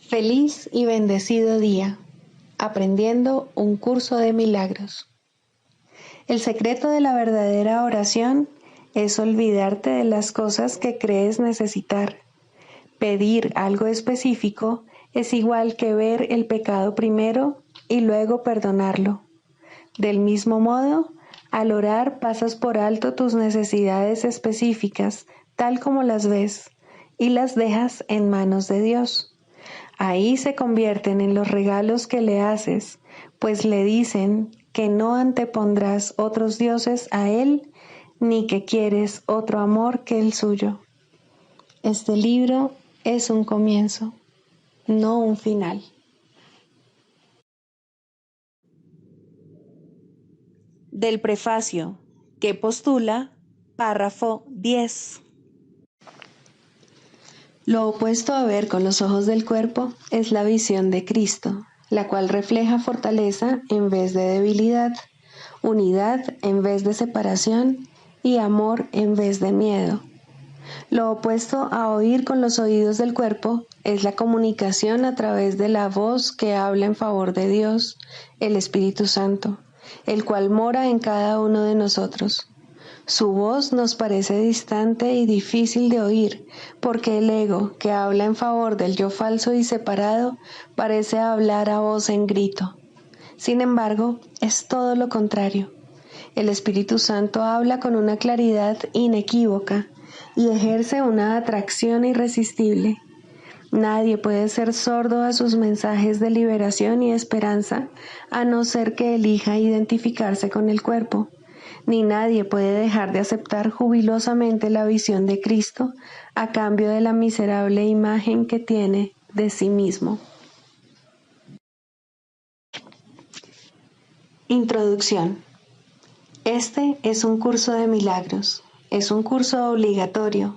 Feliz y bendecido día, aprendiendo un curso de milagros. El secreto de la verdadera oración es olvidarte de las cosas que crees necesitar. Pedir algo específico es igual que ver el pecado primero y luego perdonarlo. Del mismo modo, al orar pasas por alto tus necesidades específicas, tal como las ves, y las dejas en manos de Dios. Ahí se convierten en los regalos que le haces, pues le dicen que no antepondrás otros dioses a Él, ni que quieres otro amor que el suyo. Este libro es un comienzo, no un final. Del prefacio, que postula, párrafo 10. Lo opuesto a ver con los ojos del cuerpo es la visión de Cristo, la cual refleja fortaleza en vez de debilidad, unidad en vez de separación y amor en vez de miedo. Lo opuesto a oír con los oídos del cuerpo es la comunicación a través de la voz que habla en favor de Dios, el Espíritu Santo, el cual mora en cada uno de nosotros. Su voz nos parece distante y difícil de oír, porque el ego, que habla en favor del yo falso y separado, parece hablar a voz en grito. Sin embargo, es todo lo contrario. El Espíritu Santo habla con una claridad inequívoca y ejerce una atracción irresistible. Nadie puede ser sordo a sus mensajes de liberación y esperanza, a no ser que elija identificarse con el cuerpo. Ni nadie puede dejar de aceptar jubilosamente la visión de Cristo a cambio de la miserable imagen que tiene de sí mismo. Introducción. Este es un curso de milagros. Es un curso obligatorio.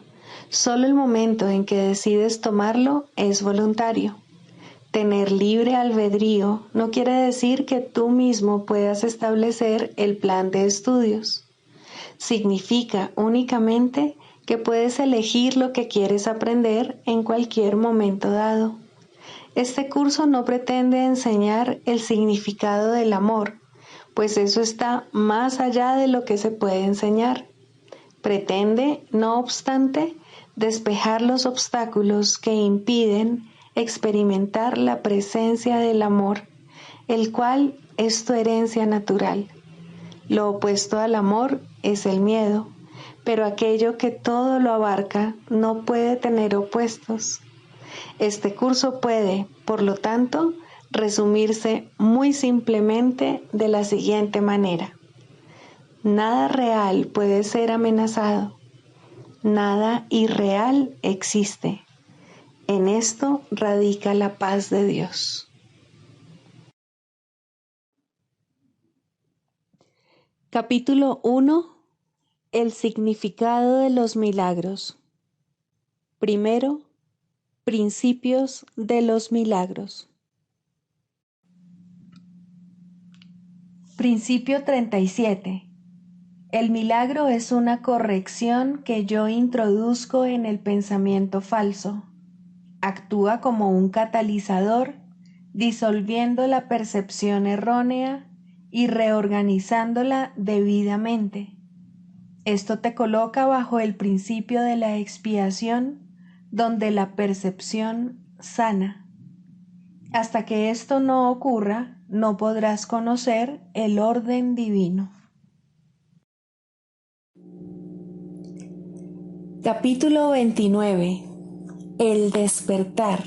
Solo el momento en que decides tomarlo es voluntario. Tener libre albedrío no quiere decir que tú mismo puedas establecer el plan de estudios. Significa únicamente que puedes elegir lo que quieres aprender en cualquier momento dado. Este curso no pretende enseñar el significado del amor, pues eso está más allá de lo que se puede enseñar. Pretende, no obstante, despejar los obstáculos que impiden experimentar la presencia del amor, el cual es tu herencia natural. Lo opuesto al amor es el miedo, pero aquello que todo lo abarca no puede tener opuestos. Este curso puede, por lo tanto, resumirse muy simplemente de la siguiente manera. Nada real puede ser amenazado. Nada irreal existe. En esto radica la paz de Dios. Capítulo 1. El significado de los milagros. Primero, principios de los milagros. Principio 37. El milagro es una corrección que yo introduzco en el pensamiento falso. Actúa como un catalizador, disolviendo la percepción errónea y reorganizándola debidamente. Esto te coloca bajo el principio de la expiación, donde la percepción sana. Hasta que esto no ocurra, no podrás conocer el orden divino. Capítulo 29. El despertar.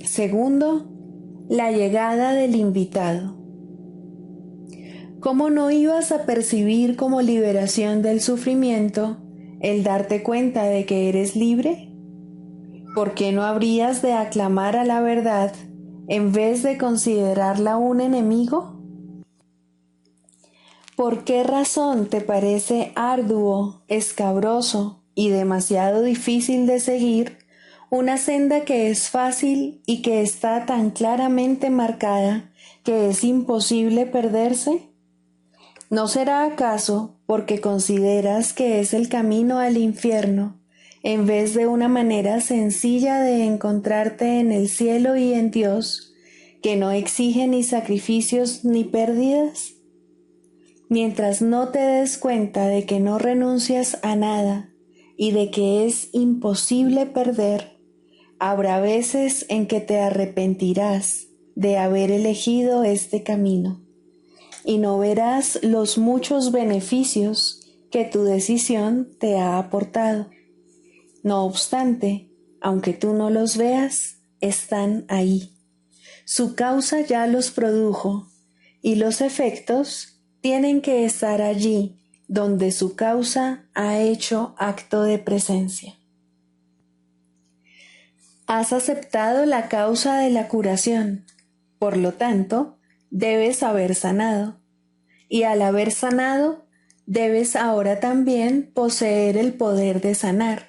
Segundo, la llegada del invitado. ¿Cómo no ibas a percibir como liberación del sufrimiento el darte cuenta de que eres libre? ¿Por qué no habrías de aclamar a la verdad en vez de considerarla un enemigo? ¿Por qué razón te parece arduo, escabroso y demasiado difícil de seguir una senda que es fácil y que está tan claramente marcada que es imposible perderse? ¿No será acaso porque consideras que es el camino al infierno en vez de una manera sencilla de encontrarte en el cielo y en Dios, que no exige ni sacrificios ni pérdidas? Mientras no te des cuenta de que no renuncias a nada y de que es imposible perder, habrá veces en que te arrepentirás de haber elegido este camino y no verás los muchos beneficios que tu decisión te ha aportado. No obstante, aunque tú no los veas, están ahí. Su causa ya los produjo y los efectos tienen que estar allí donde su causa ha hecho acto de presencia. Has aceptado la causa de la curación, por lo tanto, debes haber sanado, y al haber sanado, debes ahora también poseer el poder de sanar.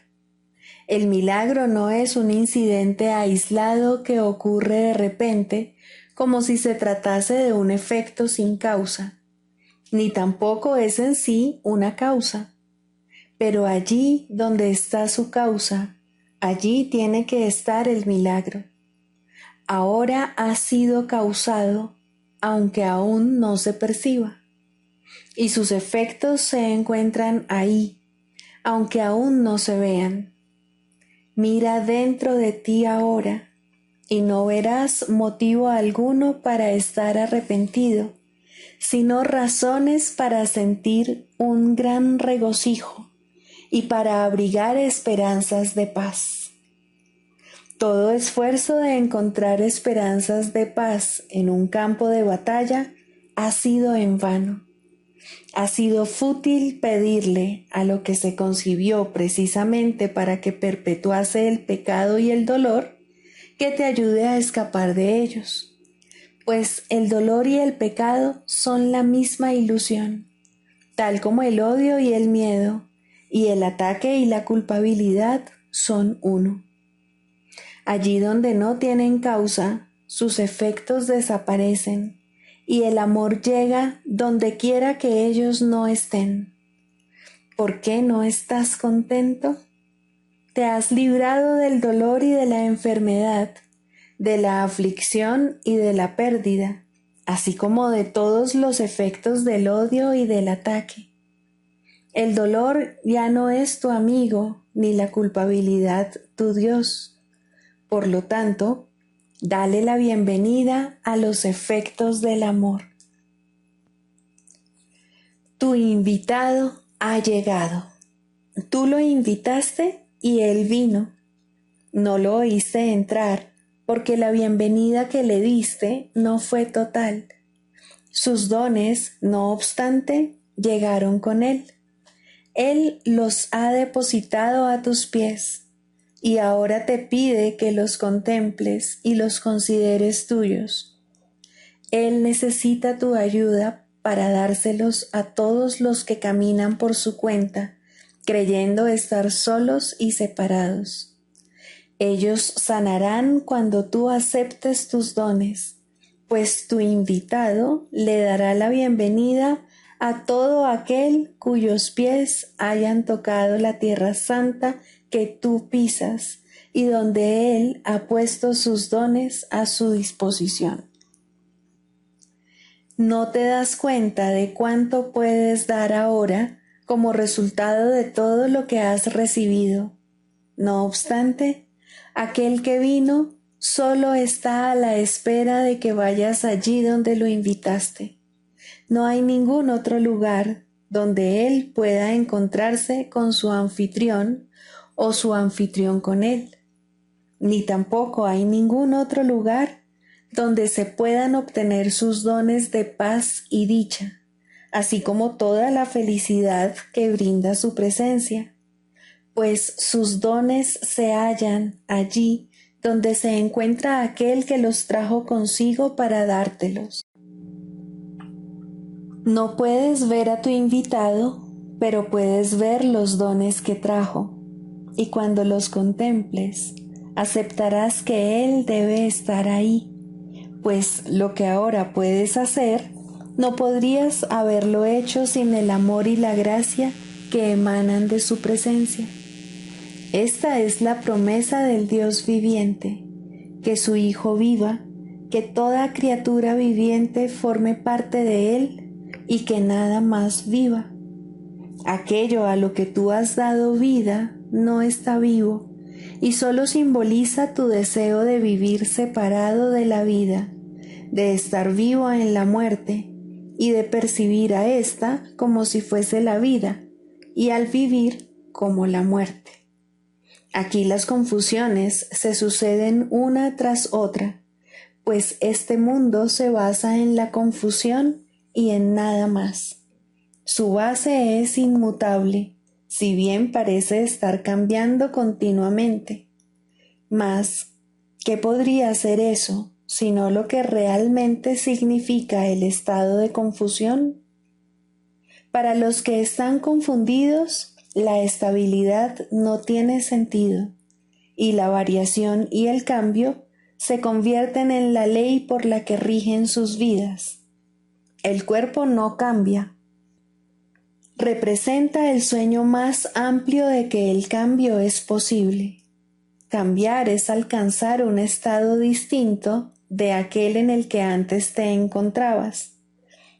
El milagro no es un incidente aislado que ocurre de repente, como si se tratase de un efecto sin causa, ni tampoco es en sí una causa. Pero allí donde está su causa, allí tiene que estar el milagro. Ahora ha sido causado, aunque aún no se perciba, y sus efectos se encuentran ahí, aunque aún no se vean. Mira dentro de ti ahora, y no verás motivo alguno para estar arrepentido, sino razones para sentir un gran regocijo y para abrigar esperanzas de paz. Todo esfuerzo de encontrar esperanzas de paz en un campo de batalla ha sido en vano. Ha sido fútil pedirle a lo que se concibió precisamente para que perpetuase el pecado y el dolor, que te ayude a escapar de ellos, pues el dolor y el pecado son la misma ilusión, tal como el odio y el miedo, y el ataque y la culpabilidad son uno. Allí donde no tienen causa, sus efectos desaparecen, y el amor llega donde quiera que ellos no estén. ¿Por qué no estás contento? Te has librado del dolor y de la enfermedad, de la aflicción y de la pérdida, así como de todos los efectos del odio y del ataque. El dolor ya no es tu amigo, ni la culpabilidad tu Dios. Por lo tanto, dale la bienvenida a los efectos del amor. Tu invitado ha llegado. Tú lo invitaste y él vino. No lo oíste entrar, porque la bienvenida que le diste no fue total. Sus dones, no obstante, llegaron con él. Él los ha depositado a tus pies, y ahora te pide que los contemples y los consideres tuyos. Él necesita tu ayuda para dárselos a todos los que caminan por su cuenta, creyendo estar solos y separados. Ellos sanarán cuando tú aceptes tus dones, pues tu invitado le dará la bienvenida a todo aquel cuyos pies hayan tocado la tierra santa que tú pisas y donde Él ha puesto sus dones a su disposición. No te das cuenta de cuánto puedes dar ahora como resultado de todo lo que has recibido. No obstante, aquel que vino solo está a la espera de que vayas allí donde lo invitaste. No hay ningún otro lugar donde él pueda encontrarse con su anfitrión o su anfitrión con él. Ni tampoco hay ningún otro lugar donde se puedan obtener sus dones de paz y dicha, así como toda la felicidad que brinda su presencia, pues sus dones se hallan allí donde se encuentra aquel que los trajo consigo para dártelos. No puedes ver a tu invitado, pero puedes ver los dones que trajo, y cuando los contemples, aceptarás que Él debe estar ahí, pues lo que ahora puedes hacer, no podrías haberlo hecho sin el amor y la gracia que emanan de su presencia. Esta es la promesa del Dios viviente, que su Hijo viva, que toda criatura viviente forme parte de Él y que nada más viva. Aquello a lo que tú has dado vida no está vivo y solo simboliza tu deseo de vivir separado de la vida, de estar vivo en la muerte y de percibir a ésta como si fuese la vida y al vivir como la muerte. Aquí las confusiones se suceden una tras otra, pues este mundo se basa en la confusión y en nada más. Su base es inmutable, si bien parece estar cambiando continuamente. Mas, ¿qué podría ser eso, sino lo que realmente significa el estado de confusión? Para los que están confundidos, la estabilidad no tiene sentido, y la variación y el cambio se convierten en la ley por la que rigen sus vidas. El cuerpo no cambia. Representa el sueño más amplio de que el cambio es posible. Cambiar es alcanzar un estado distinto de aquel en el que antes te encontrabas.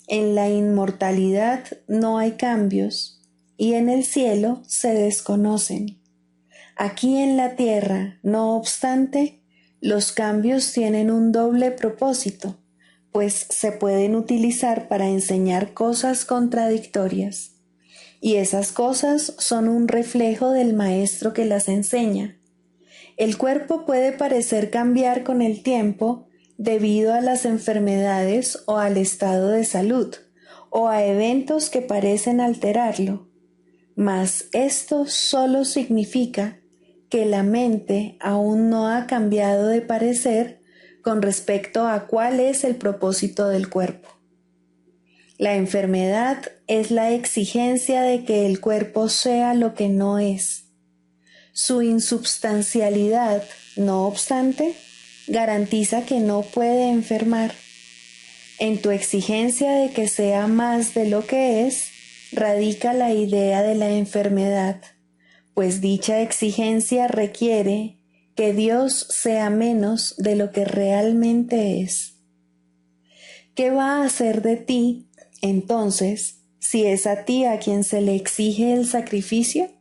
En la inmortalidad no hay cambios, y en el cielo se desconocen. Aquí en la tierra, no obstante, los cambios tienen un doble propósito, pues se pueden utilizar para enseñar cosas contradictorias, y esas cosas son un reflejo del maestro que las enseña. El cuerpo puede parecer cambiar con el tiempo debido a las enfermedades o al estado de salud, o a eventos que parecen alterarlo. Mas esto solo significa que la mente aún no ha cambiado de parecer con respecto a cuál es el propósito del cuerpo. La enfermedad es la exigencia de que el cuerpo sea lo que no es. Su insubstancialidad, no obstante, garantiza que no puede enfermar. En tu exigencia de que sea más de lo que es, radica la idea de la enfermedad, pues dicha exigencia requiere que Dios sea menos de lo que realmente es. ¿Qué va a hacer de ti, entonces, si es a ti a quien se le exige el sacrificio?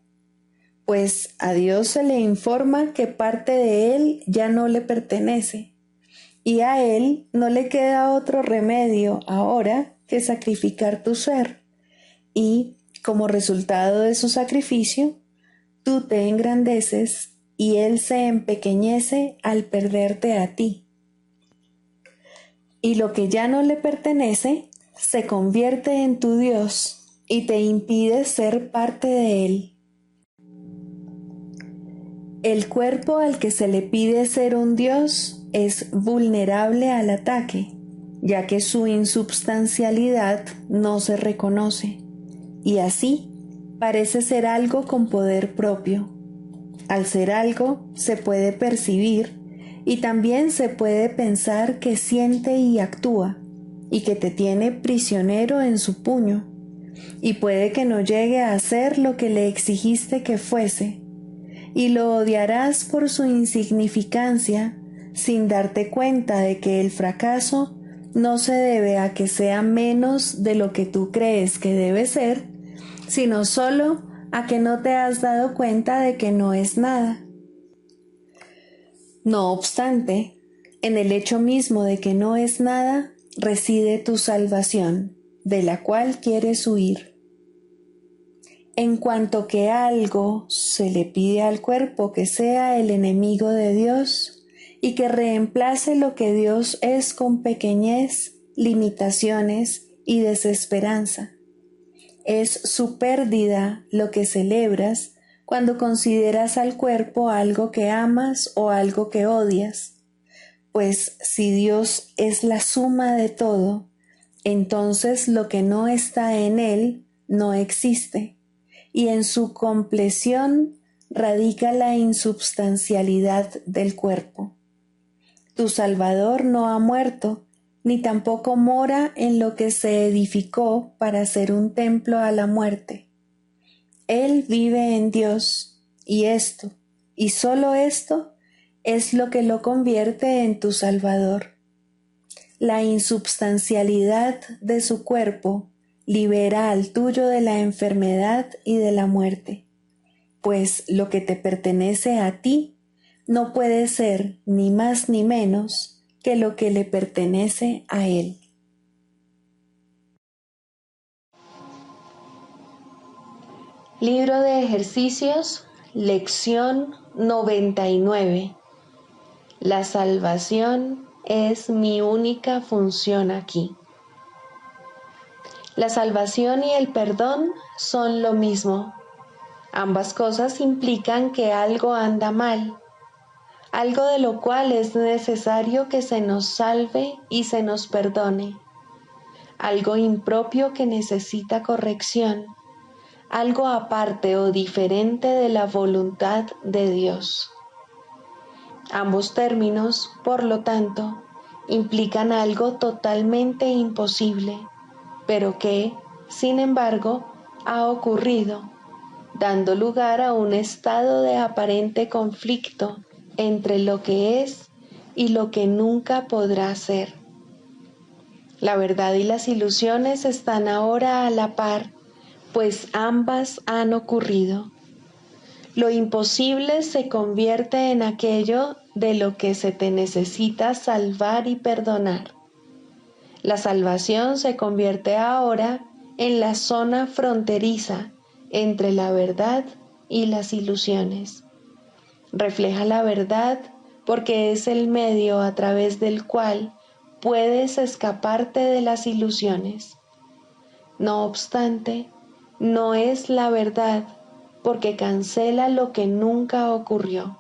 Pues a Dios se le informa que parte de él ya no le pertenece, y a él no le queda otro remedio ahora que sacrificar tu ser. Y, como resultado de su sacrificio, tú te engrandeces y él se empequeñece al perderte a ti. Y lo que ya no le pertenece se convierte en tu Dios y te impide ser parte de él. El cuerpo al que se le pide ser un Dios es vulnerable al ataque, ya que su insubstancialidad no se reconoce. Y así parece ser algo con poder propio. Al ser algo se puede percibir y también se puede pensar que siente y actúa y que te tiene prisionero en su puño, y puede que no llegue a ser lo que le exigiste que fuese, y lo odiarás por su insignificancia sin darte cuenta de que el fracaso no se debe a que sea menos de lo que tú crees que debe ser, sino solo a que no te has dado cuenta de que no es nada. No obstante, en el hecho mismo de que no es nada, reside tu salvación, de la cual quieres huir. En cuanto que algo se le pide al cuerpo que sea el enemigo de Dios y que reemplace lo que Dios es con pequeñez, limitaciones y desesperanza. Es su pérdida lo que celebras cuando consideras al cuerpo algo que amas o algo que odias. Pues si Dios es la suma de todo, entonces lo que no está en él no existe, y en su compleción radica la insubstancialidad del cuerpo. Tu Salvador no ha muerto, ni tampoco mora en lo que se edificó para ser un templo a la muerte. Él vive en Dios, y esto, y solo esto es lo que lo convierte en tu Salvador. La insubstancialidad de su cuerpo libera al tuyo de la enfermedad y de la muerte, pues lo que te pertenece a ti no puede ser ni más ni menos que lo que le pertenece a Él. Libro de ejercicios, lección 99. La salvación es mi única función aquí. La salvación y el perdón son lo mismo. Ambas cosas implican que algo anda mal, algo de lo cual es necesario que se nos salve y se nos perdone, algo impropio que necesita corrección, algo aparte o diferente de la voluntad de Dios. Ambos términos, por lo tanto, implican algo totalmente imposible, pero que, sin embargo, ha ocurrido, dando lugar a un estado de aparente conflicto entre lo que es y lo que nunca podrá ser. La verdad y las ilusiones están ahora a la par, pues ambas han ocurrido. Lo imposible se convierte en aquello de lo que se te necesita salvar y perdonar. La salvación se convierte ahora en la zona fronteriza entre la verdad y las ilusiones. Refleja la verdad porque es el medio a través del cual puedes escaparte de las ilusiones. No obstante, no es la verdad porque cancela lo que nunca ocurrió.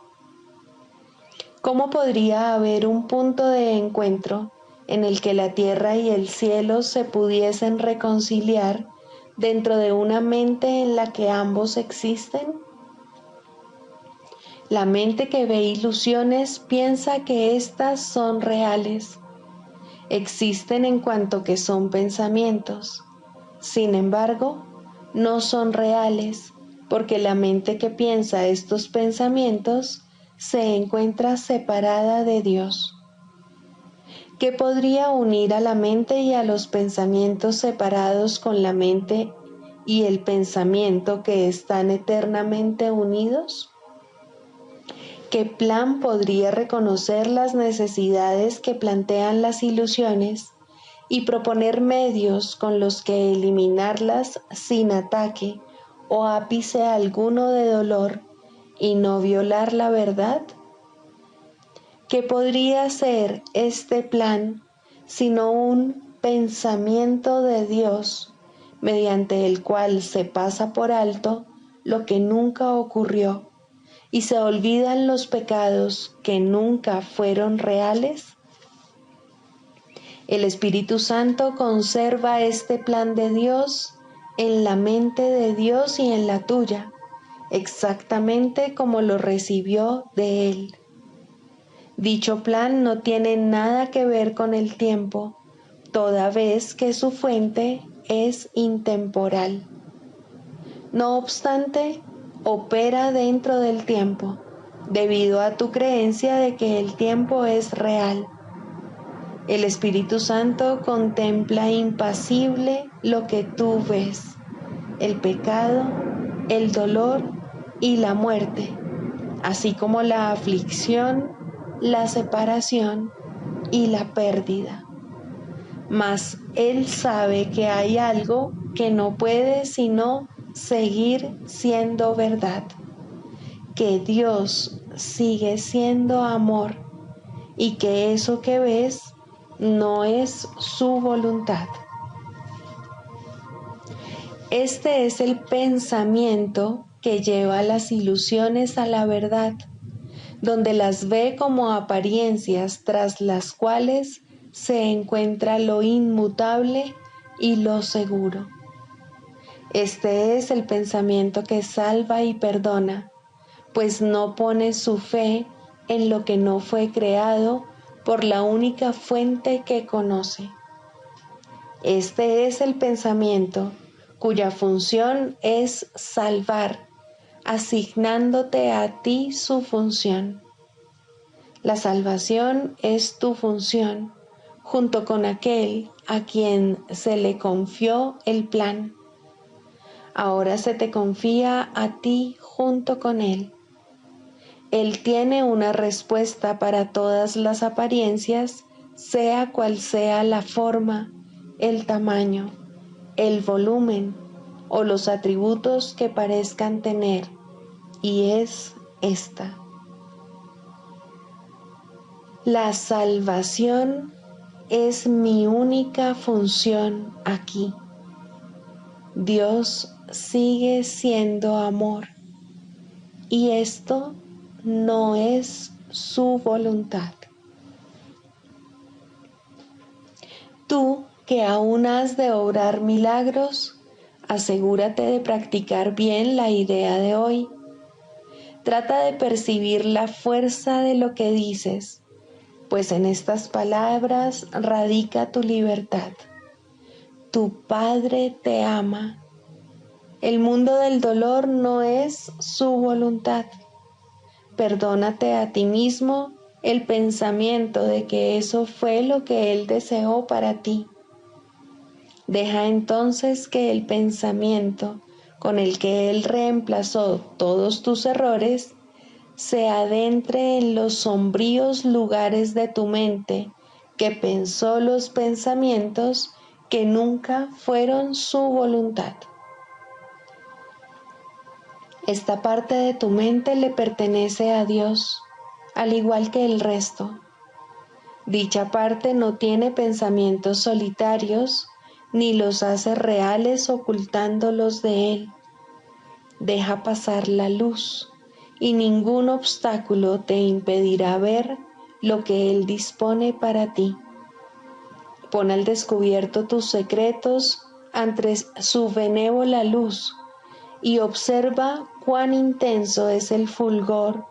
¿Cómo podría haber un punto de encuentro en el que la tierra y el cielo se pudiesen reconciliar dentro de una mente en la que ambos existen? La mente que ve ilusiones piensa que éstas son reales. Existen en cuanto que son pensamientos. Sin embargo, no son reales, porque la mente que piensa estos pensamientos se encuentra separada de Dios. ¿Qué podría unir a la mente y a los pensamientos separados con la mente y el pensamiento que están eternamente unidos? ¿Qué plan podría reconocer las necesidades que plantean las ilusiones y proponer medios con los que eliminarlas sin ataque o ápice alguno de dolor y no violar la verdad? ¿Qué podría ser este plan sino un pensamiento de Dios mediante el cual se pasa por alto lo que nunca ocurrió y se olvidan los pecados que nunca fueron reales? El Espíritu Santo conserva este plan de Dios en la mente de Dios y en la tuya, exactamente como lo recibió de Él. Dicho plan no tiene nada que ver con el tiempo, toda vez que su fuente es intemporal. No obstante, opera dentro del tiempo, debido a tu creencia de que el tiempo es real. El Espíritu Santo contempla impasible lo que tú ves, el pecado, el dolor y la muerte, así como la aflicción, la separación y la pérdida. Mas Él sabe que hay algo que no puede sino seguir siendo verdad, que Dios sigue siendo amor y que eso que ves no es su voluntad. Este es el pensamiento que lleva las ilusiones a la verdad, donde las ve como apariencias tras las cuales se encuentra lo inmutable y lo seguro. Este es el pensamiento que salva y perdona, pues no pone su fe en lo que no fue creado por la única fuente que conoce. Este es el pensamiento cuya función es salvar, asignándote a ti su función. La salvación es tu función, junto con aquel a quien se le confió el plan. Ahora se te confía a ti junto con él. Él tiene una respuesta para todas las apariencias, sea cual sea la forma, el tamaño, el volumen o los atributos que parezcan tener, y es esta. La salvación es mi única función aquí. Dios sigue siendo amor, y esto no es su voluntad. Tú, que aún has de obrar milagros, asegúrate de practicar bien la idea de hoy. Trata de percibir la fuerza de lo que dices, pues en estas palabras radica tu libertad. Tu Padre te ama. El mundo del dolor no es su voluntad. Perdónate a ti mismo el pensamiento de que eso fue lo que Él deseó para ti. Deja entonces que el pensamiento con el que Él reemplazó todos tus errores se adentre en los sombríos lugares de tu mente que pensó los pensamientos que nunca fueron su voluntad. Esta parte de tu mente le pertenece a Dios, al igual que el resto. Dicha parte no tiene pensamientos solitarios, ni los hace reales ocultándolos de Él. Deja pasar la luz, y ningún obstáculo te impedirá ver lo que Él dispone para ti. Pon al descubierto tus secretos ante su benévola luz, y observa cuán intenso es el fulgor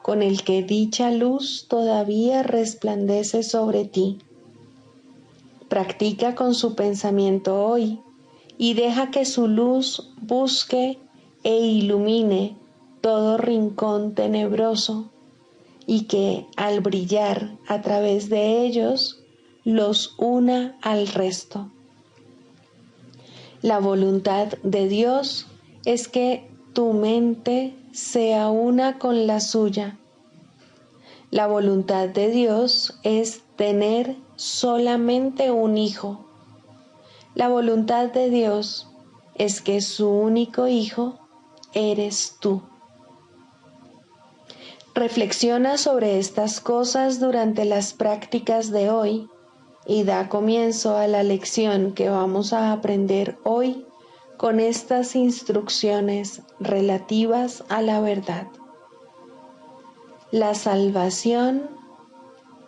con el que dicha luz todavía resplandece sobre ti. Practica con su pensamiento hoy y deja que su luz busque e ilumine todo rincón tenebroso, y que al brillar a través de ellos los una al resto. La voluntad de Dios es que tu mente sea una con la suya. La voluntad de Dios es tener solamente un hijo. La voluntad de Dios es que su único hijo eres tú. Reflexiona sobre estas cosas durante las prácticas de hoy y da comienzo a la lección que vamos a aprender hoy con estas instrucciones relativas a la verdad. La salvación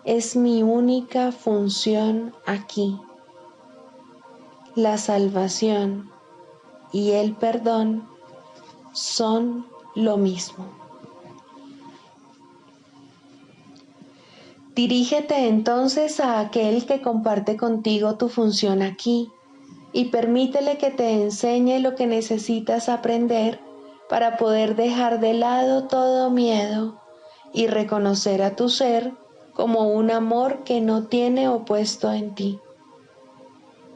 es mi única función aquí. La salvación y el perdón son lo mismo. Dirígete entonces a aquel que comparte contigo tu función aquí y permítele que te enseñe lo que necesitas aprender para poder dejar de lado todo miedo y reconocer a tu ser como un amor que no tiene opuesto en ti.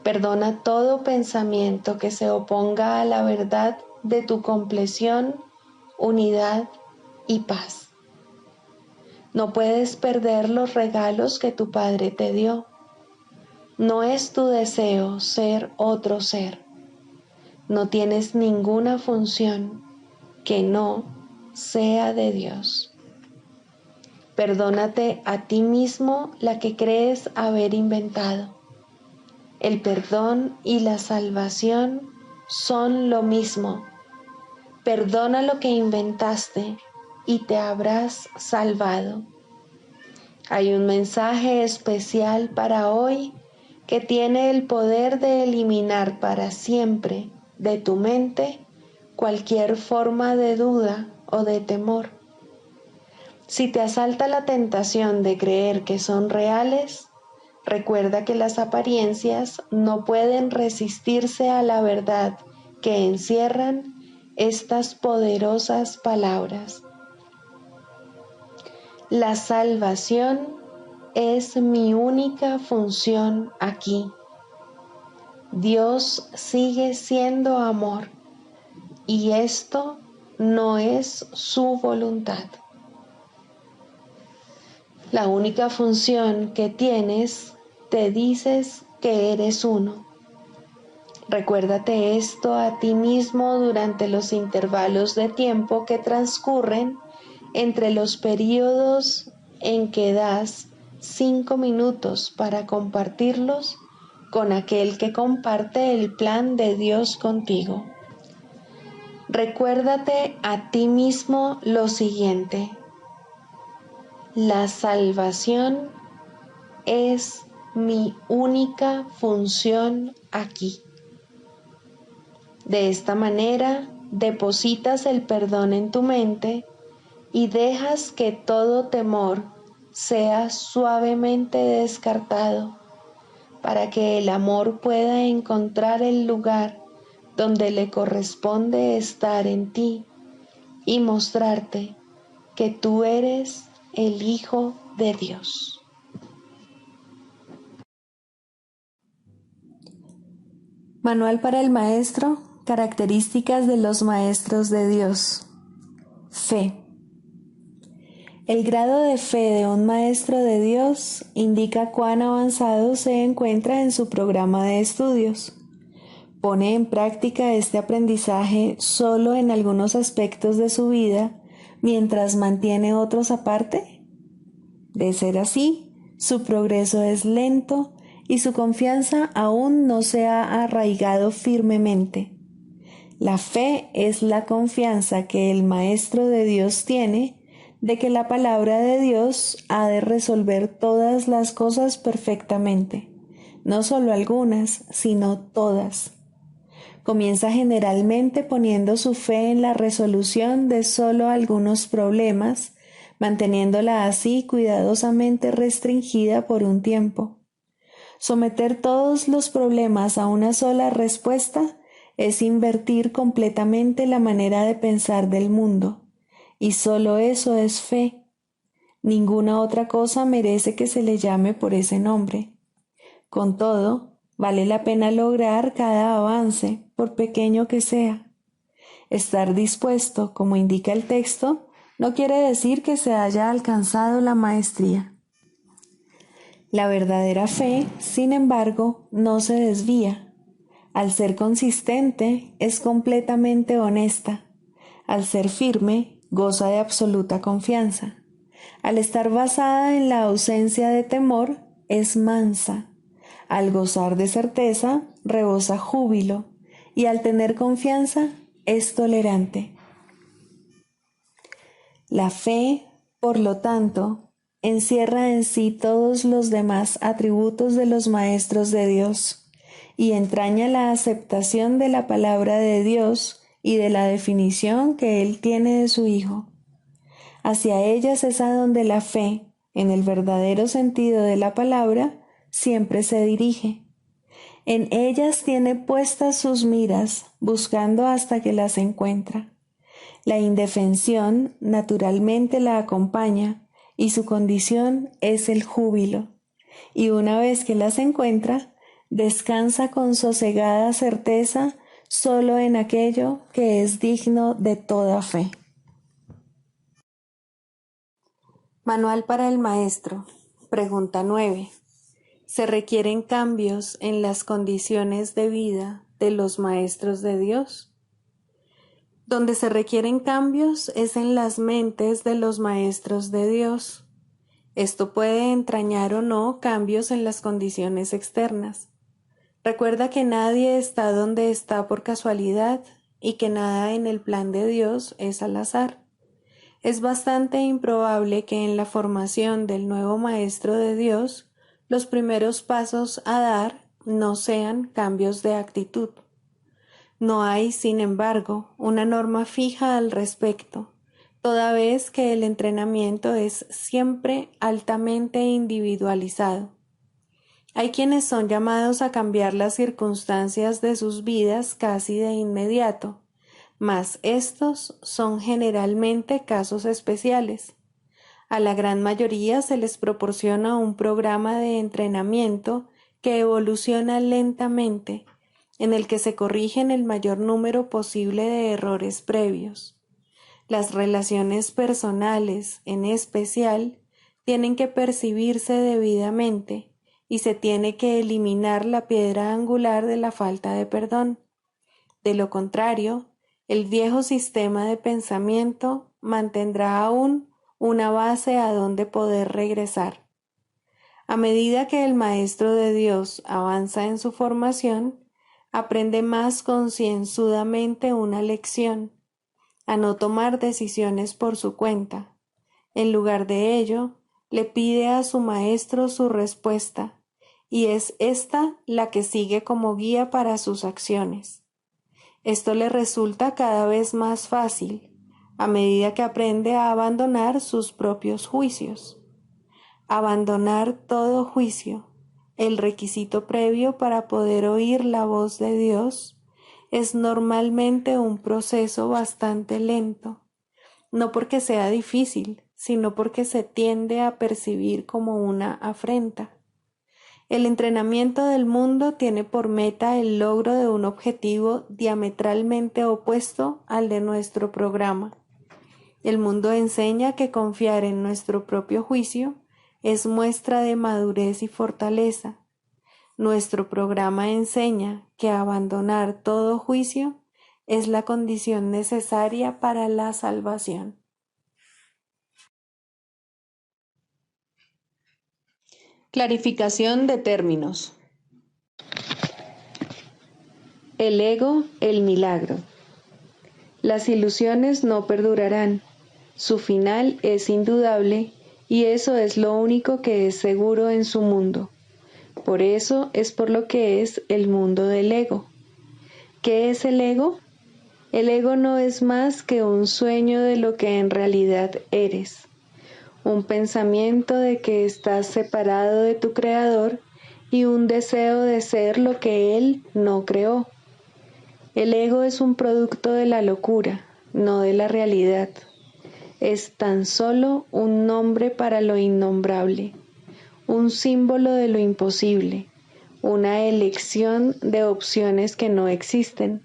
Perdona todo pensamiento que se oponga a la verdad de tu compleción, unidad y paz. No puedes perder los regalos que tu Padre te dio. No es tu deseo ser otro ser. No tienes ninguna función que no sea de Dios. Perdónate a ti mismo la que crees haber inventado. El perdón y la salvación son lo mismo. Perdona lo que inventaste y te habrás salvado. Hay un mensaje especial para hoy que tiene el poder de eliminar para siempre de tu mente cualquier forma de duda o de temor. Si te asalta la tentación de creer que son reales, recuerda que las apariencias no pueden resistirse a la verdad que encierran estas poderosas palabras: la salvación es mi única función aquí. Dios sigue siendo amor y esto no es su voluntad. La única función que tienes, te dices que eres uno. Recuérdate esto a ti mismo durante los intervalos de tiempo que transcurren entre los periodos en que das 5 minutos para compartirlos con aquel que comparte el plan de Dios contigo. Recuérdate a ti mismo lo siguiente: la salvación es mi única función aquí. De esta manera depositas el perdón en tu mente y dejas que todo temor sea suavemente descartado para que el amor pueda encontrar el lugar donde le corresponde estar en ti y mostrarte que tú eres el Hijo de Dios. Manual para el maestro. Características de los maestros de Dios. Fe. El grado de fe de un maestro de Dios indica cuán avanzado se encuentra en su programa de estudios. ¿Pone en práctica este aprendizaje solo en algunos aspectos de su vida mientras mantiene otros aparte? De ser así, su progreso es lento y su confianza aún no se ha arraigado firmemente. La fe es la confianza que el Maestro de Dios tiene de que la palabra de Dios ha de resolver todas las cosas perfectamente, no solo algunas, sino todas. Comienza generalmente poniendo su fe en la resolución de solo algunos problemas, manteniéndola así cuidadosamente restringida por un tiempo. Someter todos los problemas a una sola respuesta es invertir completamente la manera de pensar del mundo, y solo eso es fe. Ninguna otra cosa merece que se le llame por ese nombre. Con todo, vale la pena lograr cada avance, por pequeño que sea. Estar dispuesto, como indica el texto, no quiere decir que se haya alcanzado la maestría. La verdadera fe, sin embargo, no se desvía. Al ser consistente, es completamente honesta. Al ser firme, goza de absoluta confianza. Al estar basada en la ausencia de temor, es mansa. Al gozar de certeza, rebosa júbilo. Y al tener confianza, es tolerante. La fe, por lo tanto, encierra en sí todos los demás atributos de los maestros de Dios y entraña la aceptación de la palabra de Dios y de la definición que Él tiene de su Hijo. Hacia ellas es a donde la fe, en el verdadero sentido de la palabra, siempre se dirige. En ellas tiene puestas sus miras, buscando hasta que las encuentra. La indefensión naturalmente la acompaña y su condición es el júbilo. Y una vez que las encuentra, descansa con sosegada certeza solo en aquello que es digno de toda fe. Manual para el maestro. Pregunta 9. ¿Se requieren cambios en las condiciones de vida de los maestros de Dios? Donde se requieren cambios es en las mentes de los maestros de Dios. Esto puede entrañar o no cambios en las condiciones externas. Recuerda que nadie está donde está por casualidad y que nada en el plan de Dios es al azar. Es bastante improbable que en la formación del nuevo maestro de Dios los primeros pasos a dar no sean cambios de actitud. No hay, sin embargo, una norma fija al respecto, toda vez que el entrenamiento es siempre altamente individualizado. Hay quienes son llamados a cambiar las circunstancias de sus vidas casi de inmediato, mas estos son generalmente casos especiales. A la gran mayoría se les proporciona un programa de entrenamiento que evoluciona lentamente, en el que se corrigen el mayor número posible de errores previos. Las relaciones personales, en especial, tienen que percibirse debidamente y se tiene que eliminar la piedra angular de la falta de perdón. De lo contrario, el viejo sistema de pensamiento mantendrá aún una base a donde poder regresar. A medida que el Maestro de Dios avanza en su formación, aprende más concienzudamente una lección, a no tomar decisiones por su cuenta. En lugar de ello, le pide a su Maestro su respuesta, y es ésta la que sigue como guía para sus acciones. Esto le resulta cada vez más fácil, a medida que aprende a abandonar sus propios juicios. Abandonar todo juicio, el requisito previo para poder oír la voz de Dios, es normalmente un proceso bastante lento, no porque sea difícil, sino porque se tiende a percibir como una afrenta. El entrenamiento del mundo tiene por meta el logro de un objetivo diametralmente opuesto al de nuestro programa. El mundo enseña que confiar en nuestro propio juicio es muestra de madurez y fortaleza. Nuestro programa enseña que abandonar todo juicio es la condición necesaria para la salvación. Clarificación de términos. El ego, el milagro. Las ilusiones no perdurarán. Su final es indudable y eso es lo único que es seguro en su mundo. Por eso es por lo que es el mundo del ego. ¿Qué es el ego? El ego no es más que un sueño de lo que en realidad eres. Un pensamiento de que estás separado de tu creador y un deseo de ser lo que él no creó. El ego es un producto de la locura, no de la realidad. Es tan solo un nombre para lo innombrable, un símbolo de lo imposible, una elección de opciones que no existen.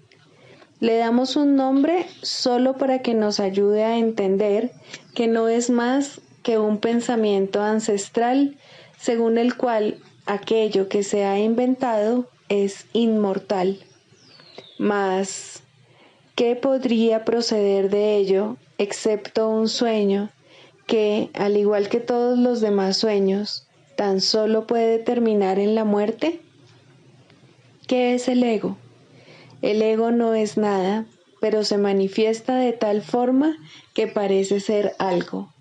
Le damos un nombre solo para que nos ayude a entender que no es más que un pensamiento ancestral según el cual aquello que se ha inventado es inmortal. Mas, ¿qué podría proceder de ello excepto un sueño que, al igual que todos los demás sueños, tan solo puede terminar en la muerte? ¿Qué es el ego? El ego no es nada, pero se manifiesta de tal forma que parece ser algo.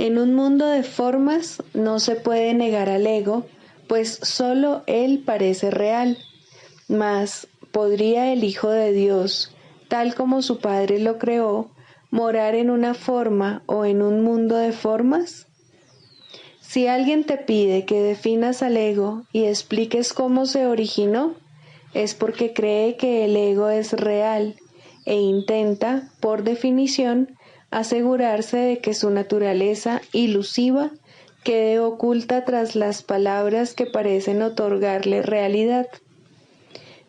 En un mundo de formas no se puede negar al ego, pues solo él parece real. Mas, ¿podría el Hijo de Dios, tal como su Padre lo creó, morar en una forma o en un mundo de formas? Si alguien te pide que definas al ego y expliques cómo se originó, es porque cree que el ego es real e intenta, por definición, asegurarse de que su naturaleza ilusiva quede oculta tras las palabras que parecen otorgarle realidad.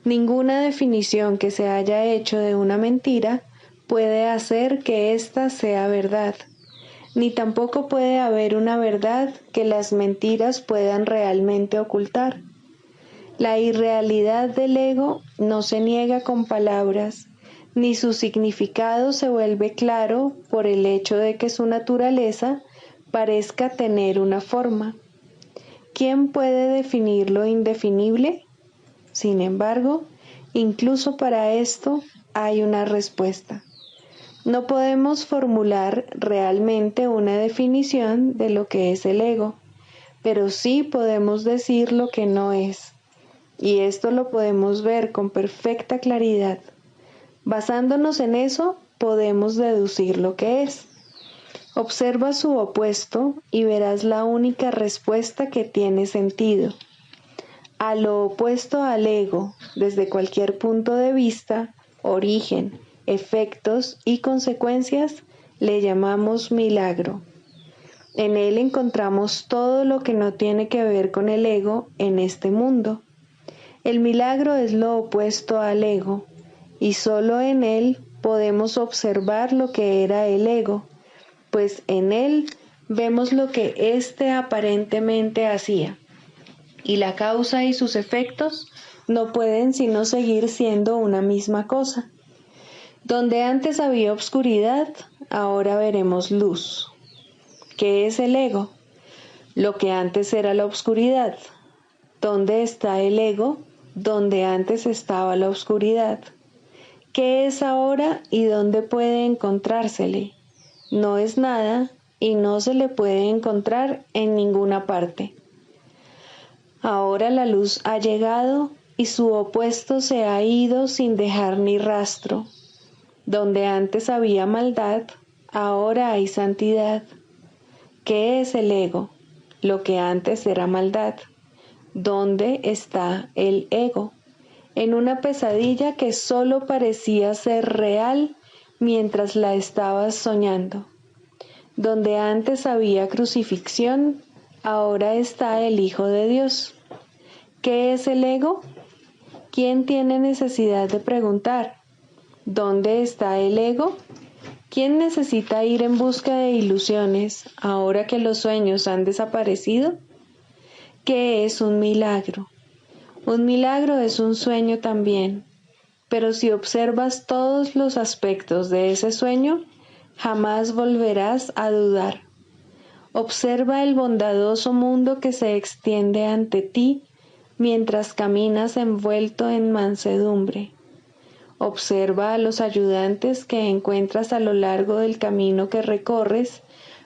Ninguna definición que se haya hecho de una mentira puede hacer que ésta sea verdad, ni tampoco puede haber una verdad que las mentiras puedan realmente ocultar. La irrealidad del ego no se niega con palabras, ni su significado se vuelve claro por el hecho de que su naturaleza parezca tener una forma. ¿Quién puede definir lo indefinible? Sin embargo, incluso para esto hay una respuesta. No podemos formular realmente una definición de lo que es el ego, pero sí podemos decir lo que no es. Y esto lo podemos ver con perfecta claridad. Basándonos en eso, podemos deducir lo que es. Observa su opuesto y verás la única respuesta que tiene sentido. A lo opuesto al ego, desde cualquier punto de vista, origen, efectos y consecuencias, le llamamos milagro. En él encontramos todo lo que no tiene que ver con el ego en este mundo. El milagro es lo opuesto al ego, y solo en él podemos observar lo que era el ego, pues en él vemos lo que éste aparentemente hacía, y la causa y sus efectos no pueden sino seguir siendo una misma cosa. Donde antes había obscuridad, ahora veremos luz. ¿Qué es el ego? Lo que antes era la obscuridad. ¿Dónde está el ego? Donde antes estaba la obscuridad. ¿Qué es ahora y dónde puede encontrársele? No es nada y no se le puede encontrar en ninguna parte. Ahora la luz ha llegado y su opuesto se ha ido sin dejar ni rastro. Donde antes había maldad, ahora hay santidad. ¿Qué es el ego? Lo que antes era maldad. ¿Dónde está el ego? En una pesadilla que solo parecía ser real mientras la estabas soñando. Donde antes había crucifixión, ahora está el Hijo de Dios. ¿Qué es el ego? ¿Quién tiene necesidad de preguntar? ¿Dónde está el ego? ¿Quién necesita ir en busca de ilusiones ahora que los sueños han desaparecido? ¿Qué es un milagro? Un milagro es un sueño también, pero si observas todos los aspectos de ese sueño, jamás volverás a dudar. Observa el bondadoso mundo que se extiende ante ti mientras caminas envuelto en mansedumbre. Observa a los ayudantes que encuentras a lo largo del camino que recorres,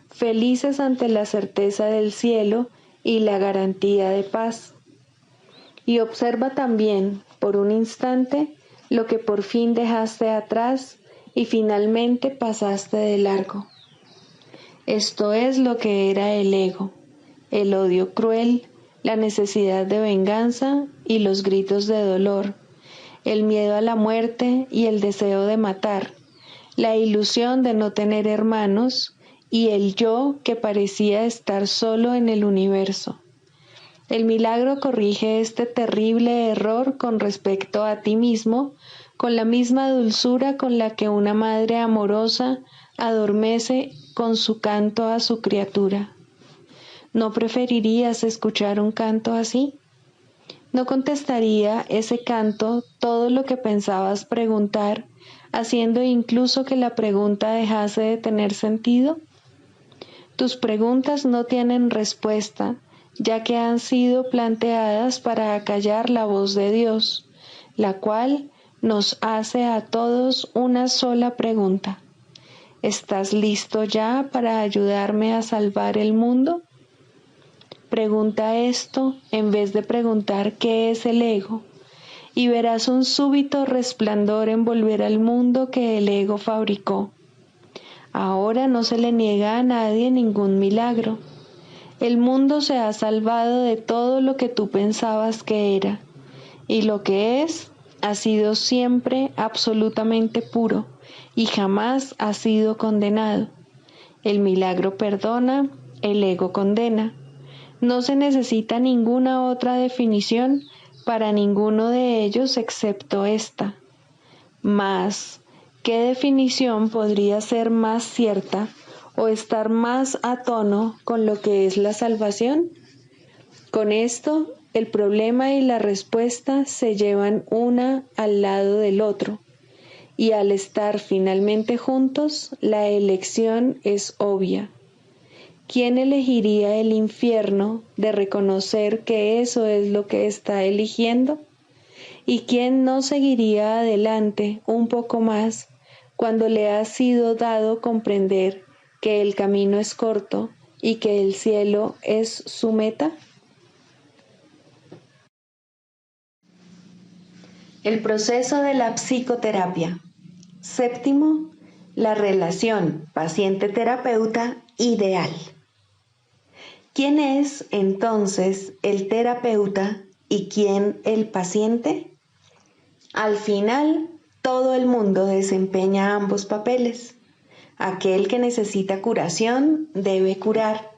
felices ante la certeza del cielo y la garantía de paz. Y observa también, por un instante, lo que por fin dejaste atrás y finalmente pasaste de largo. Esto es lo que era el ego, el odio cruel, la necesidad de venganza y los gritos de dolor, el miedo a la muerte y el deseo de matar, la ilusión de no tener hermanos y el yo que parecía estar solo en el universo. El milagro corrige este terrible error con respecto a ti mismo, con la misma dulzura con la que una madre amorosa adormece con su canto a su criatura. ¿No preferirías escuchar un canto así? ¿No contestaría ese canto todo lo que pensabas preguntar, haciendo incluso que la pregunta dejase de tener sentido? Tus preguntas no tienen respuesta, ya que han sido planteadas para acallar la voz de Dios, la cual nos hace a todos una sola pregunta. ¿Estás listo ya para ayudarme a salvar el mundo? Pregunta esto en vez de preguntar qué es el ego, y verás un súbito resplandor envolver al mundo que el ego fabricó. Ahora no se le niega a nadie ningún milagro. El mundo se ha salvado de todo lo que tú pensabas que era, y lo que es ha sido siempre absolutamente puro y jamás ha sido condenado. El milagro perdona, el ego condena. No se necesita ninguna otra definición para ninguno de ellos excepto esta. Mas, ¿qué definición podría ser más cierta o estar más a tono con lo que es la salvación? Con esto, el problema y la respuesta se llevan una al lado del otro, y al estar finalmente juntos, la elección es obvia. ¿Quién elegiría el infierno de reconocer que eso es lo que está eligiendo? ¿Y quién no seguiría adelante un poco más cuando le ha sido dado comprender que el camino es corto y que el cielo es su meta? El proceso de la psicoterapia. Séptimo, la relación paciente-terapeuta ideal. ¿Quién es entonces el terapeuta y quién el paciente? Al final, todo el mundo desempeña ambos papeles. Aquel que necesita curación debe curar.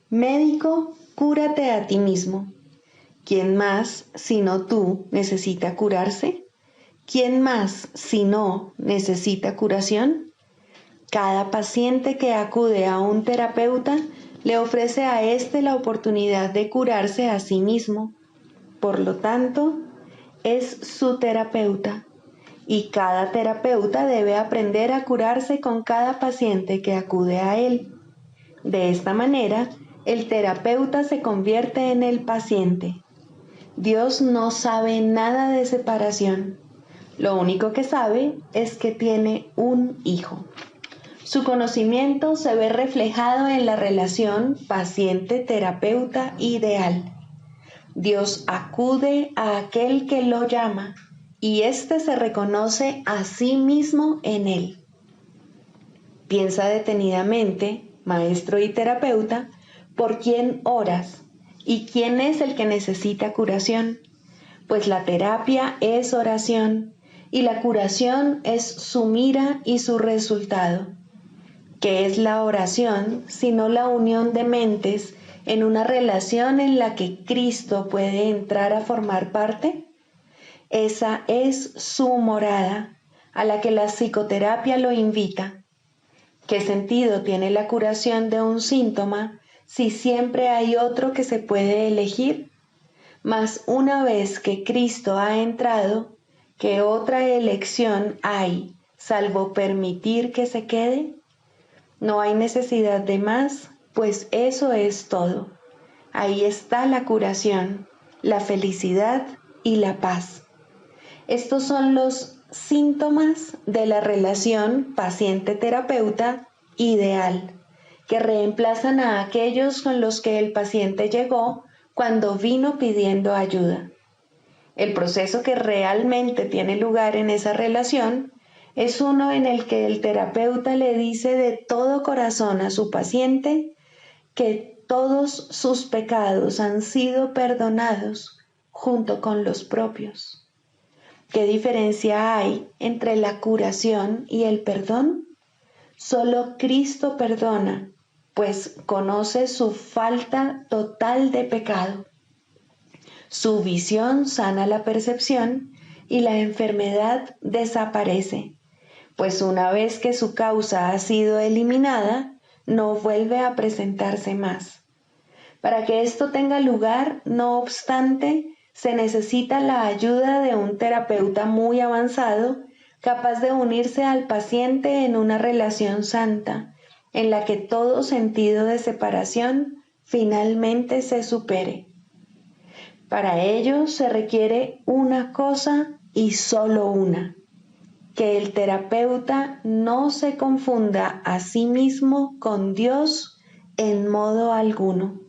Médico, cúrate a ti mismo. ¿Quién más, sino tú, necesita curarse? ¿Quién más, si no, necesita curación? Cada paciente que acude a un terapeuta le ofrece a éste la oportunidad de curarse a sí mismo. Por lo tanto, es su terapeuta, y cada terapeuta debe aprender a curarse con cada paciente que acude a él. De esta manera, el terapeuta se convierte en el paciente. Dios no sabe nada de separación. Lo único que sabe es que tiene un hijo. Su conocimiento se ve reflejado en la relación paciente-terapeuta ideal. Dios acude a aquel que lo llama y éste se reconoce a sí mismo en él. Piensa detenidamente, maestro y terapeuta, por quién oras y quién es el que necesita curación, pues la terapia es oración y la curación es su mira y su resultado. ¿Qué es la oración sino la unión de mentes en una relación en la que Cristo puede entrar a formar parte? Esa es su morada, a la que la psicoterapia lo invita. ¿Qué sentido tiene la curación de un síntoma si siempre hay otro que se puede elegir? Mas una vez que Cristo ha entrado, ¿qué otra elección hay, salvo permitir que se quede? No hay necesidad de más, pues eso es todo. Ahí está la curación, la felicidad y la paz. Estos son los síntomas de la relación paciente-terapeuta ideal, que reemplazan a aquellos con los que el paciente llegó cuando vino pidiendo ayuda. El proceso que realmente tiene lugar en esa relación es uno en el que el terapeuta le dice de todo corazón a su paciente que todos sus pecados han sido perdonados junto con los propios. ¿Qué diferencia hay entre la curación y el perdón? Solo Cristo perdona, pues conoce su falta total de pecado. Su visión sana la percepción y la enfermedad desaparece, pues una vez que su causa ha sido eliminada, no vuelve a presentarse más. Para que esto tenga lugar, no obstante, se necesita la ayuda de un terapeuta muy avanzado, capaz de unirse al paciente en una relación santa, en la que todo sentido de separación finalmente se supere. Para ello se requiere una cosa y solo una: que el terapeuta no se confunda a sí mismo con Dios en modo alguno.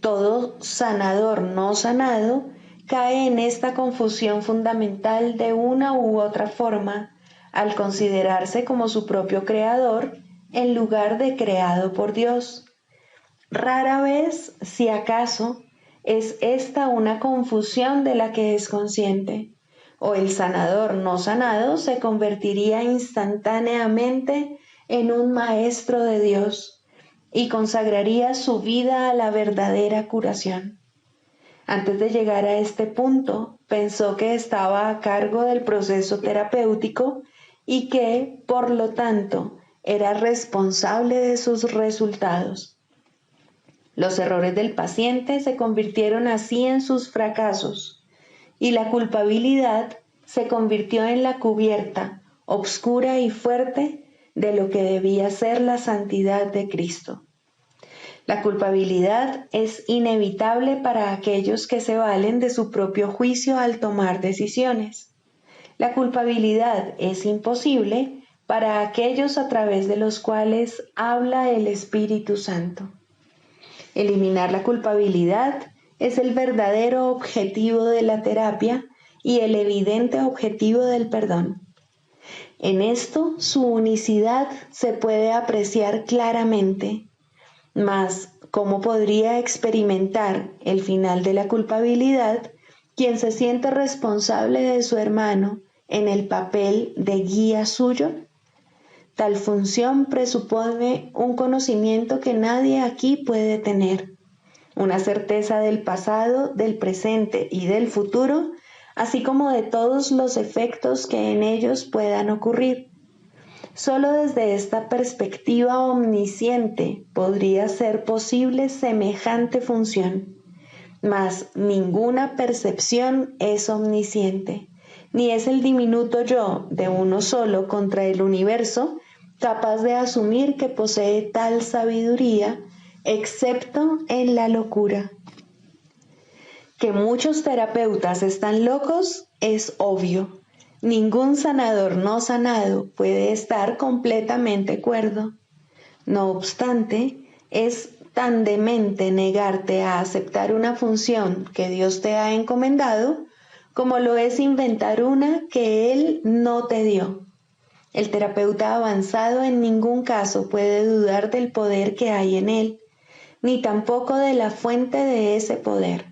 Todo sanador no sanado cae en esta confusión fundamental de una u otra forma al considerarse como su propio creador en lugar de creado por Dios. Rara vez, si acaso, es esta una confusión de la que es consciente, o el sanador no sanado se convertiría instantáneamente en un maestro de Dios y consagraría su vida a la verdadera curación. Antes de llegar a este punto, pensó que estaba a cargo del proceso terapéutico y que, por lo tanto, era responsable de sus resultados. Los errores del paciente se convirtieron así en sus fracasos, y la culpabilidad se convirtió en la cubierta, obscura y fuerte, de lo que debía ser la santidad de Cristo. La culpabilidad es inevitable para aquellos que se valen de su propio juicio al tomar decisiones. La culpabilidad es imposible para aquellos a través de los cuales habla el Espíritu Santo. Eliminar la culpabilidad es el verdadero objetivo de la terapia y el evidente objetivo del perdón. En esto su unicidad se puede apreciar claramente, mas ¿cómo podría experimentar el final de la culpabilidad quien se siente responsable de su hermano en el papel de guía suyo? Tal función presupone un conocimiento que nadie aquí puede tener, una certeza del pasado, del presente y del futuro, así como de todos los efectos que en ellos puedan ocurrir. Solo desde esta perspectiva omnisciente podría ser posible semejante función, mas ninguna percepción es omnisciente, ni es el diminuto yo de uno solo contra el universo capaz de asumir que posee tal sabiduría, excepto en la locura. Que muchos terapeutas están locos es obvio. Ningún sanador no sanado puede estar completamente cuerdo. No obstante, es tan demente negarte a aceptar una función que Dios te ha encomendado como lo es inventar una que Él no te dio. El terapeuta avanzado en ningún caso puede dudar del poder que hay en él, ni tampoco de la fuente de ese poder.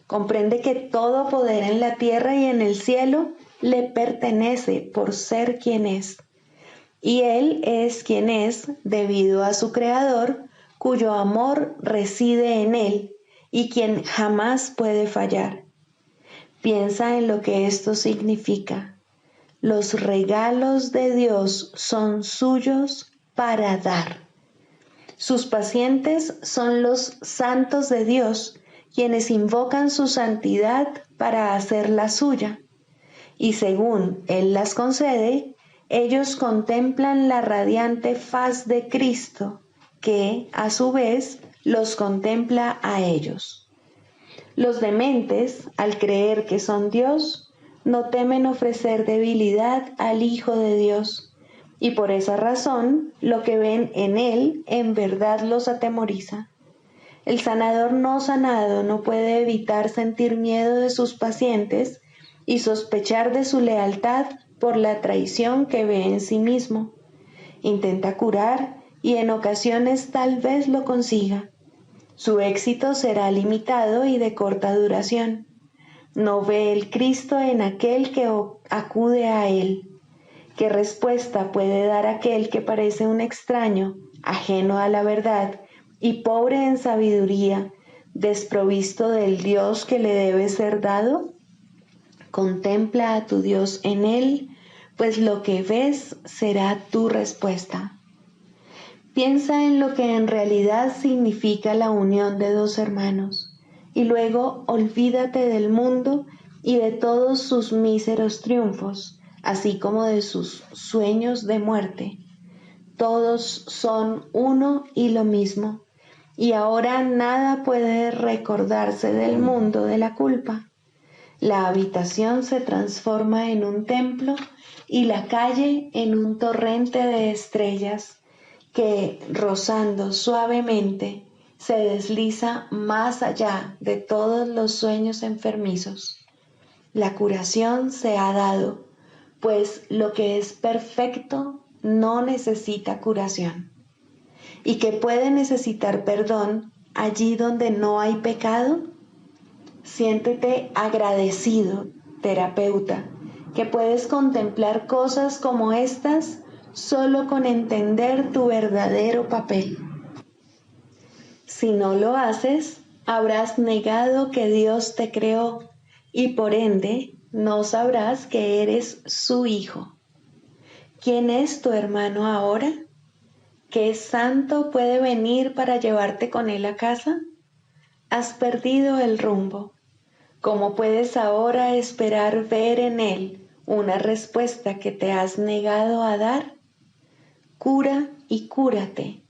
Comprende que todo poder en la tierra y en el cielo le pertenece por ser quien es. Y Él es quien es debido a su Creador, cuyo amor reside en Él y quien jamás puede fallar. Piensa en lo que esto significa. Los regalos de Dios son suyos para dar. Sus pacientes son los santos de Dios, quienes invocan su santidad para hacerla suya. Y según Él las concede, ellos contemplan la radiante faz de Cristo, que, a su vez, los contempla a ellos. Los dementes, al creer que son Dios, no temen ofrecer debilidad al Hijo de Dios, y por esa razón lo que ven en Él en verdad los atemoriza. El sanador no sanado no puede evitar sentir miedo de sus pacientes y sospechar de su lealtad por la traición que ve en sí mismo. Intenta curar y en ocasiones tal vez lo consiga. Su éxito será limitado y de corta duración. No ve el Cristo en aquel que acude a Él. ¿Qué respuesta puede dar aquel que parece un extraño, ajeno a la verdad y pobre en sabiduría, desprovisto del Dios que le debe ser dado? Contempla a tu Dios en Él, pues lo que ves será tu respuesta. Piensa en lo que en realidad significa la unión de dos hermanos. Y luego olvídate del mundo y de todos sus míseros triunfos, así como de sus sueños de muerte. Todos son uno y lo mismo, y ahora nada puede recordarse del mundo de la culpa. La habitación se transforma en un templo y la calle en un torrente de estrellas que, rozando suavemente, se desliza más allá de todos los sueños enfermizos. La curación se ha dado, pues lo que es perfecto no necesita curación. ¿Y que puede necesitar perdón allí donde no hay pecado? Siéntete agradecido, terapeuta, que puedes contemplar cosas como estas solo con entender tu verdadero papel. Si no lo haces, habrás negado que Dios te creó y por ende no sabrás que eres su hijo. ¿Quién es tu hermano ahora? ¿Qué santo puede venir para llevarte con él a casa? Has perdido el rumbo. ¿Cómo puedes ahora esperar ver en él una respuesta que te has negado a dar? Cura y cúrate.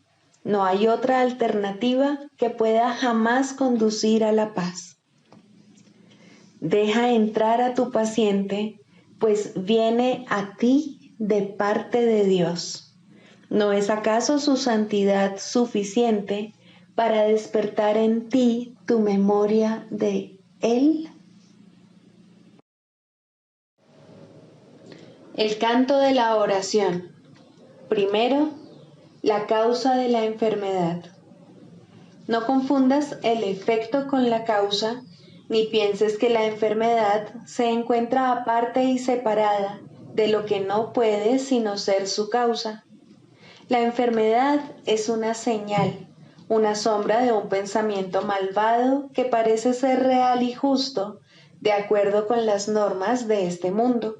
No hay otra alternativa que pueda jamás conducir a la paz. Deja entrar a tu paciente, pues viene a ti de parte de Dios. ¿No es acaso su santidad suficiente para despertar en ti tu memoria de Él? El canto de la oración. Primero, la causa de la enfermedad. No confundas el efecto con la causa, ni pienses que la enfermedad se encuentra aparte y separada de lo que no puede sino ser su causa. La enfermedad es una señal, una sombra de un pensamiento malvado que parece ser real y justo, de acuerdo con las normas de este mundo.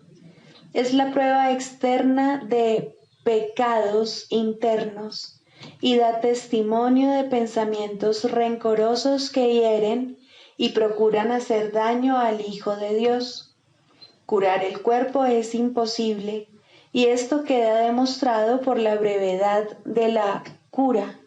Es la prueba externa de pecados internos y da testimonio de pensamientos rencorosos que hieren y procuran hacer daño al Hijo de Dios. Curar el cuerpo es imposible, y esto queda demostrado por la brevedad de la cura.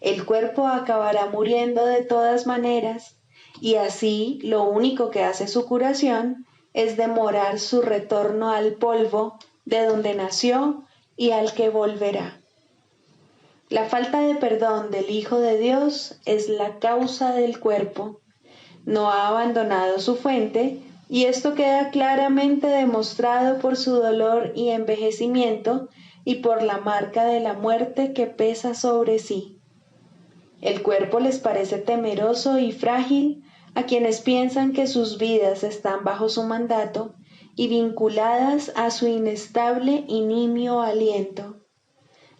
El cuerpo acabará muriendo de todas maneras, y así lo único que hace su curación es demorar su retorno al polvo de donde nació y al que volverá. La falta de perdón del Hijo de Dios es la causa del cuerpo. No ha abandonado su fuente, y esto queda claramente demostrado por su dolor y envejecimiento y por la marca de la muerte que pesa sobre sí. El cuerpo les parece temeroso y frágil a quienes piensan que sus vidas están bajo su mandato y vinculadas a su inestable y nimio aliento.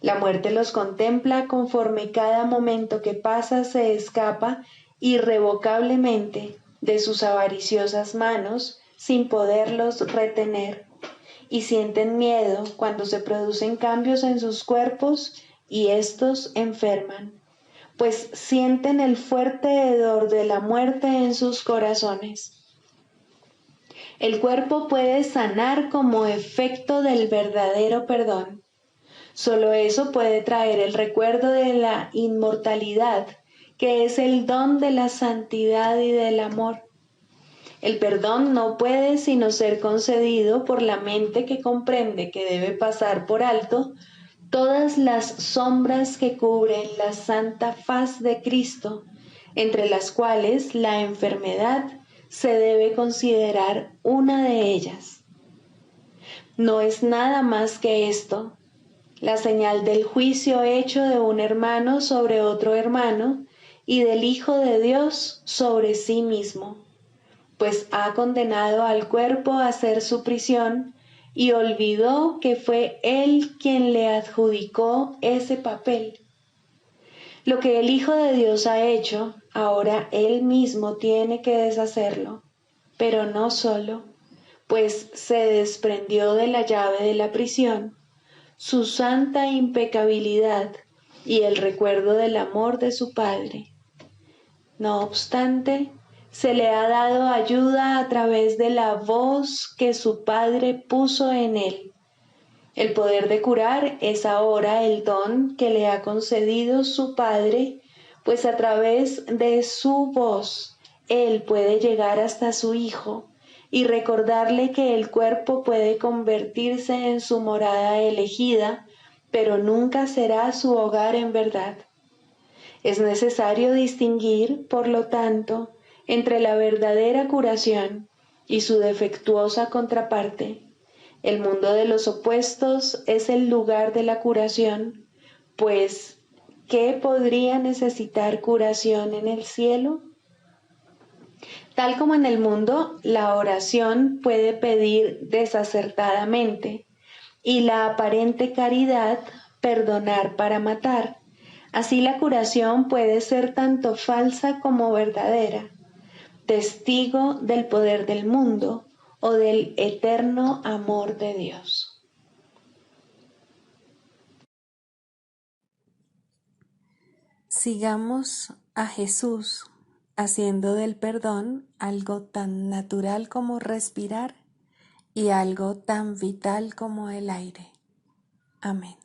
La muerte los contempla conforme cada momento que pasa se escapa irrevocablemente de sus avariciosas manos sin poderlos retener, y sienten miedo cuando se producen cambios en sus cuerpos y éstos enferman, pues sienten el fuerte hedor de la muerte en sus corazones. El cuerpo puede sanar como efecto del verdadero perdón. Solo eso puede traer el recuerdo de la inmortalidad, que es el don de la santidad y del amor. El perdón no puede sino ser concedido por la mente que comprende que debe pasar por alto todas las sombras que cubren la santa faz de Cristo, entre las cuales la enfermedad se debe considerar una de ellas. No es nada más que esto, la señal del juicio hecho de un hermano sobre otro hermano y del Hijo de Dios sobre sí mismo, pues ha condenado al cuerpo a hacer su prisión y olvidó que fue Él quien le adjudicó ese papel. Lo que el Hijo de Dios ha hecho, ahora Él mismo tiene que deshacerlo, pero no solo, pues se desprendió de la llave de la prisión, su santa impecabilidad y el recuerdo del amor de su Padre. No obstante, se le ha dado ayuda a través de la voz que su Padre puso en él. El poder de curar es ahora el don que le ha concedido su Padre, pues a través de su voz él puede llegar hasta su Hijo y recordarle que el cuerpo puede convertirse en su morada elegida, pero nunca será su hogar en verdad. Es necesario distinguir, por lo tanto, entre la verdadera curación y su defectuosa contraparte. El mundo de los opuestos es el lugar de la curación, pues, ¿qué podría necesitar curación en el cielo? Tal como en el mundo, la oración puede pedir desacertadamente y la aparente caridad perdonar para matar. Así la curación puede ser tanto falsa como verdadera, testigo del poder del mundo o del eterno amor de Dios. Sigamos a Jesús haciendo del perdón algo tan natural como respirar y algo tan vital como el aire. Amén.